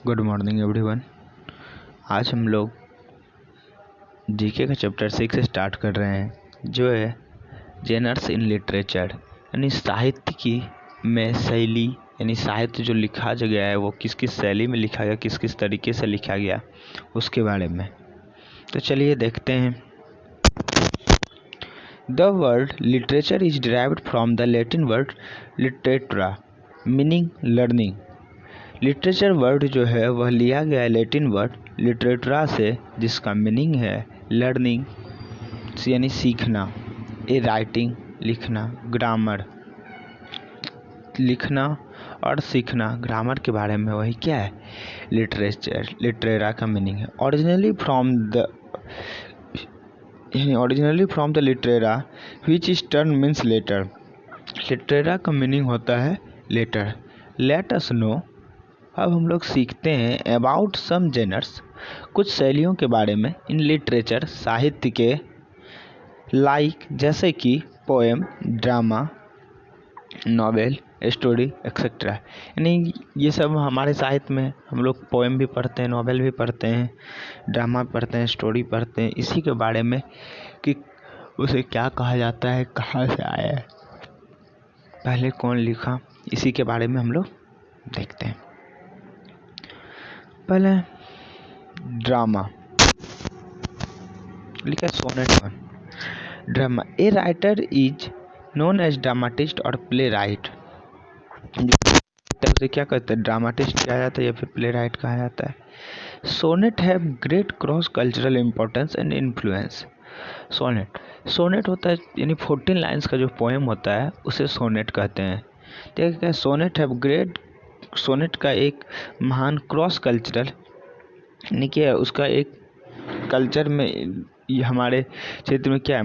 Good morning everyone. आज हम लोग जीके का चैप्टर 6 स्टार्ट कर रहे हैं, जो है जेनर्स इन लिटरेचर, यानी साहित्य की में शैली, यानी साहित्य जो लिखा गया है वो किस किस शैली में लिखा गया, किस किस तरीके से लिखा गया, उसके बारे में। तो चलिए देखते हैं। The word literature is derived from the Latin word literatura meaning learning. Literature word जो है वह लिया गया है लैटिन वर्ड लिटरेटरा से, जिसका मीनिंग है लर्निंग यानी सीखना, ए राइटिंग लिखना, ग्रामर लिखना और सीखना, ग्रामर के बारे में वही क्या है लिटरेचर, लिटरेरा का मीनिंग है। Originally from the littera which is turn means letter. Littera का मीनिंग होता है लेटर। लेट अस नो, अब हम लोग सीखते हैं अबाउट सम जेनर्स, कुछ शैलियों के बारे में, इन लिटरेचर साहित्य के, लाइक जैसे कि poem, drama, novel, story etcetera. यानी ये सब हमारे साहित्य में हम लोग पोएम भी पढ़ते हैं, नॉवेल भी पढ़ते हैं, ड्रामा पढ़ते हैं, स्टोरी पढ़ते हैं, इसी के बारे में कि उसे क्या कहा जाता है, कहाँ से आया है, पहले कौन लिखा, इसी के बारे में हम लोग देखते हैं। पहले ड्रामा लिखा sonnet one. Drama, a writer is known as dramatist और प्ले राइट। उसे क्या कहते हैं, ड्रामाटिस्ट कहा जाता है या फिर प्ले राइट कहा जाता है। Sonnet have great cross cultural importance and influence. Sonnet होता है यानी 14 लाइन्स का जो पोएम होता है उसे सोनेट कहते हैं। ठीक है, सोनेट का एक महान क्रॉस कल्चरल, यानी कि उसका एक कल्चर में, ये हमारे क्षेत्र में क्या है,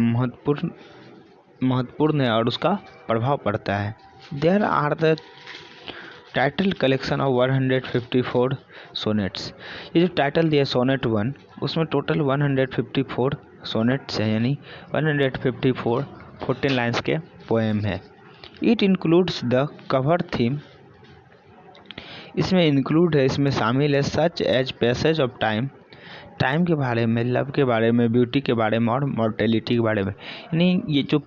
महत्वपूर्ण है और उसका प्रभाव पड़ता है। There are the title collection of 154 sonnets. ये जो टाइटल दिया सोनेट 1, उसमें टोटल 154 सोनेट्स हैं, यानी 154 14 लाइन्स के पोएम है। It includes the cover theme, इसमें इंक्लूड है, इसमें शामिल है, such as passage of time, time के बारे में, लव के बारे में, ब्यूटी के बारे में और मॉर्टेलिटी के बारे में। यानी ये जो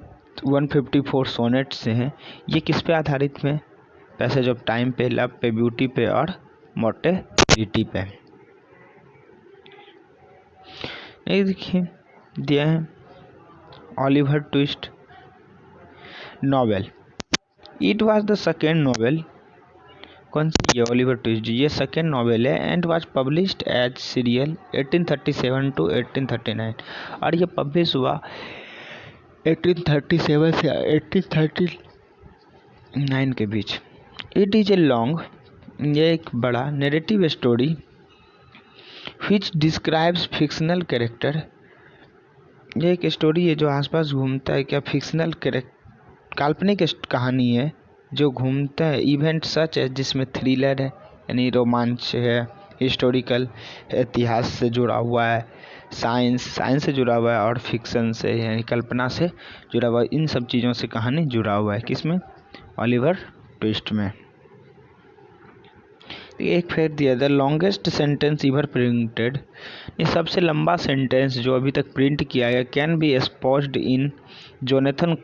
154 सोनेट्स हैं ये किस पे आधारित में, पैसेज ऑफ टाइम पे, लव पे, ब्यूटी पे और मॉर्टेलिटी पे। ये देखिए दिया है Oliver Twist novel. It was the second novel, कौन सी, ये ओलिवर ट्विस्ट, ये सेकेंड नॉवेल है, and was published as serial 1837 to 1839, और ये पब्लिश हुआ 1837 से 1839 के बीच। इट इज ए लॉन्ग, ये एक बड़ा narrative story, which describes fictional character, ये एक स्टोरी है जो आसपास घूमता है, क्या फिक्शनल काल्पनिक कहानी है जो घूमता है, इवेंट सच है, जिसमें थ्रिलर है यानी रोमांच है, हिस्टोरिकल इतिहास से जुड़ा हुआ है, साइंस से जुड़ा हुआ है, और फिक्शन से यानी कल्पना से जुड़ा हुआ है, इन सब चीज़ों से कहानी जुड़ा हुआ है, किसमें, ओलिवर ट्विस्ट में। एक फिर दिया the longest sentence ever printed, ये सबसे लंबा सेंटेंस जो अभी तक प्रिंट किया गया, can be exposed in Jonathan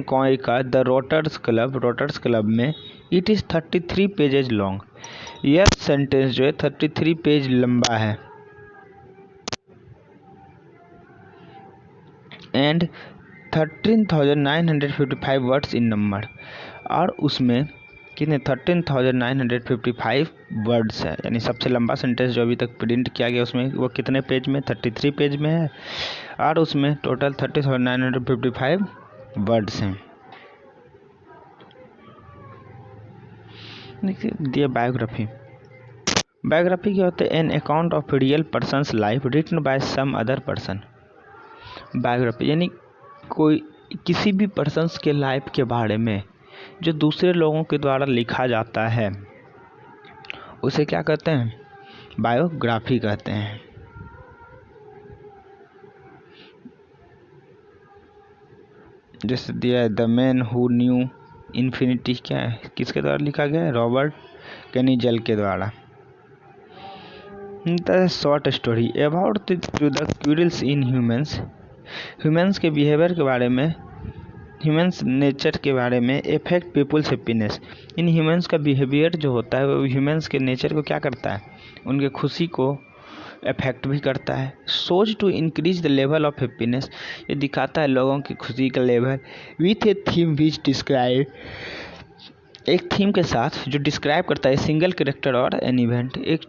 coy का द रोटर्स क्लब में। इट इज़ 33 पेजेज लॉन्ग, यह सेंटेंस जो है 33 पेज लंबा है, एंड 13,955 वर्ड्स इन नंबर, और उसमें कितने 13,955 वर्ड्स है, यानी सबसे लंबा सेंटेंस जो अभी तक प्रिंट किया गया उसमें वो कितने पेज में, 33 पेज में है, और उसमें टोटल 30,955 वर्ड्स हैं। देखिए बायोग्राफी क्या होता है, an account of real person's life written by some other person. Biography यानी कोई किसी भी पर्सन्स के लाइफ के बारे में जो दूसरे लोगों के द्वारा लिखा जाता है उसे क्या कहते हैं, बायोग्राफी कहते हैं। जैसे दिया है the man who knew infinity क्या है, किसके द्वारा लिखा गया है, रॉबर्ट कैनिजल के द्वारा। The short story about the क्यूरल्स इन ह्यूमन्स के बिहेवियर के बारे में, ह्यूमन्स नेचर के बारे में, इफेक्ट पीपुल्स हैप्पीनेस। इन ह्यूमन्स का बिहेवियर जो होता है वो ह्यूमन्स के नेचर को क्या करता है, उनके खुशी को इफेक्ट भी करता है। सोच to increase the level of happiness, ये दिखाता है लोगों की खुशी का level. With a theme which describe, एक थीम के साथ जो डिस्क्राइब करता है सिंगल कैरेक्टर और एन इवेंट, एक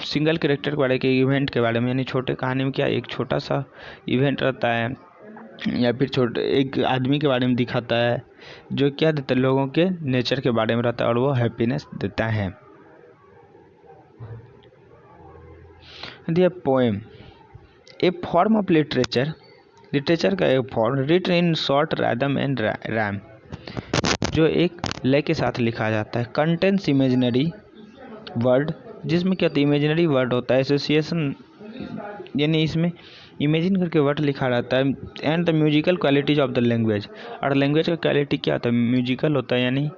सिंगल कैरेक्टर के बारे के इवेंट के बारे में, यानी छोटे कहानी में क्या एक छोटा सा इवेंट रहता है या फिर छोटे एक आदमी के बारे में दिखाता है जो क्या देता है, लोगों के नेचर के बारे में रहता है और वो हैप्पीनेस देता है। Poem a form of literature, literature का एक form written in short rhythm and rhyme, जो एक लय के साथ लिखा जाता है। कंटेंट्स इमेजिनरी वर्ड, जिसमें क्या होता है इमेजिनरी वर्ड होता है, एसोसिएशन यानी इसमें इमेजिन करके वर्ड लिखा रहता है। And the musical qualities of the language, और लैंग्वेज का क्वालिटी क्या होता है, म्यूजिकल होता है। यानी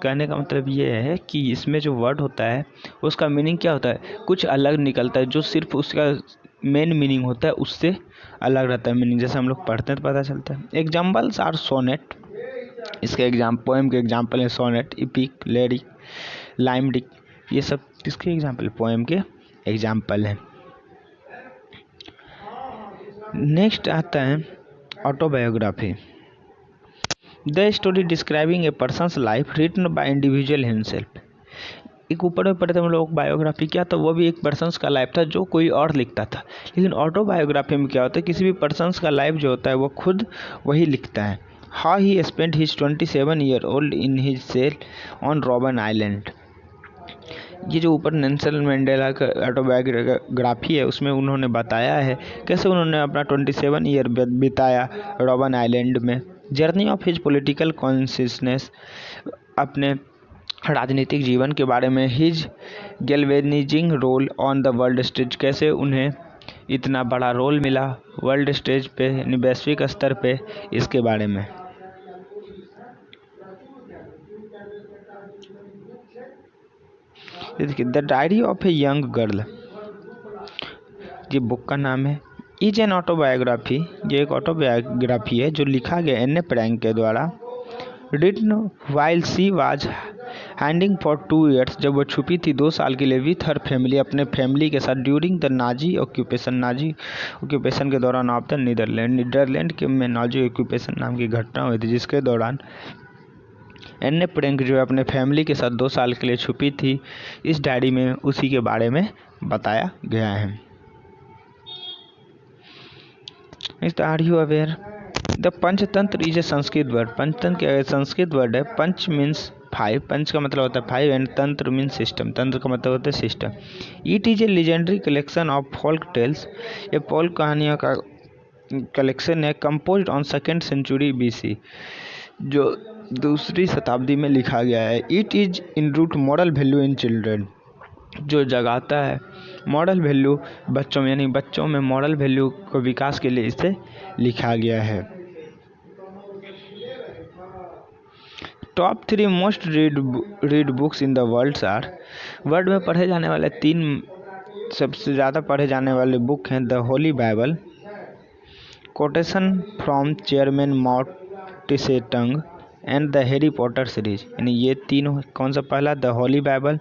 कहने का मतलब ये है कि इसमें जो वर्ड होता है उसका मीनिंग क्या होता है, कुछ अलग निकलता है, जो सिर्फ उसका मेन मीनिंग होता है उससे अलग रहता है मीनिंग, जैसे हम लोग पढ़ते हैं तो पता चलता है। एग्जाम्पल्स आर सोनेट, इसके पोएम के एग्जाम्पल है सोनेट, इपिक, लिरिक, लाइमडिक, ये सब किसके एग्जाम्पल, पोएम के एग्जाम्पल हैं। नेक्स्ट आता है autobiography, the story describing a person's life written by individual himself. एक ऊपर में पढ़ते हम लोग बायोग्राफी क्या था, वो भी एक पर्सनस का लाइफ था जो कोई और लिखता था, लेकिन ऑटोबायोग्राफी में क्या होता है, किसी भी पर्सनस का लाइफ जो होता है वो खुद वही लिखता है। How he spent his 27 year old in his cell on Robben Island, ये जो ऊपर नेल्सन मंडेला का ऑटोबायोग्राफी है उसमें उन्होंने बताया है कैसे उन्होंने अपना 27 ईयर बिताया रॉबन आइलैंड में। Journey of his political consciousness, अपने राजनीतिक जीवन के बारे में। His galvanising roll on the world stage, कैसे उन्हें इतना बड़ा रोल मिला वर्ल्ड स्टेज पे, वैश्विक स्तर पे, इसके बारे में। देखिए the diary of a young girl, ये बुक का नाम है। इज एन ऑटोबायोग्राफी, ये एक ऑटोबायोग्राफी है जो लिखा गया एन ए फ्रैंक के द्वारा। Written while she was hiding for 2 years, जब वो छुपी थी 2 साल के लिए विथ हर फैमिली, अपने फैमिली के साथ। ड्यूरिंग द नाजी ऑक्यूपेशन के दौरान ऑफ द नीदरलैंड के में नाजी ऑक्यूपेशन नाम की घटना हुई थी, जिसके दौरान एन ए फ्रैंक जो अपने फैमिली के साथ 2 साल के लिए छुपी थी। इस डायरी में उसी के बारे में बताया गया है। Are you aware, the Panchatantra is a Sanskrit word, Panchatantra का संस्कृत वर्ड है। पंच मीन्स 5, पंच का मतलब होता है 5 एंड तंत्र मीन्स सिस्टम, तंत्र का मतलब होता है system. It is a legendary collection of folk tales, ये फोल्क कहानियों का कलेक्शन है। Composed on 2nd century BC, जो 2री शताब्दी में लिखा गया है। It is in root moral value in children, जो जगाता है मॉरल वैल्यू बच्चों में, यानी बच्चों में मॉरल वैल्यू को विकास के लिए इसे लिखा गया है। Top 3 most read books in the world are, world में पढ़े जाने वाले 3 सबसे ज़्यादा पढ़े जाने वाले बुक हैं the Holy Bible, quotation from chairman Mao Tse Tung and the Harry Potter series. यानी ये तीनों, कौन सा पहला, the Holy Bible,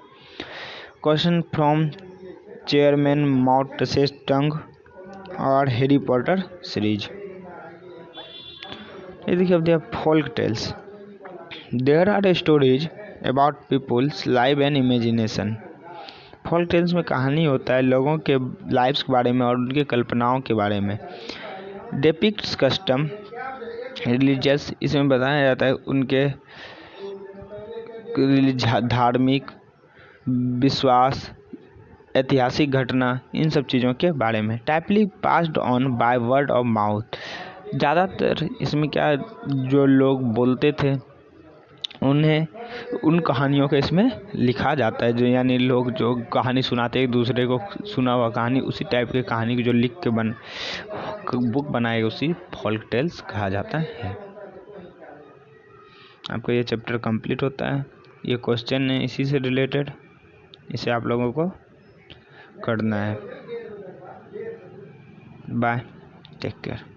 question from chairman Mao Tse Tung और हैरी पॉटर सीरीज। ये देखिए अब folk tales, there are stories about peoples life and imagination. Folk tales में कहानी होता है लोगों के लाइफ्स के बारे में और उनके कल्पनाओं के बारे में। डेपिक्ट्स कस्टम रिलीजियस, इसमें बताया जाता है उनके धार्मिक विश्वास, ऐतिहासिक घटना, इन सब चीज़ों के बारे में। Typically passed on by word of mouth, ज़्यादातर इसमें क्या जो लोग बोलते थे उन्हें उन कहानियों को इसमें लिखा जाता है, जो यानी लोग जो कहानी सुनाते एक दूसरे को, सुना हुआ कहानी, उसी टाइप की कहानी की जो लिख के बुक बनाए उसी फोल्क टेल्स कहा जाता है। आपका ये चैप्टर कंप्लीट होता है। ये क्वेश्चन है इसी से रिलेटेड, इसे आप लोगों को करना है। Bye, take care.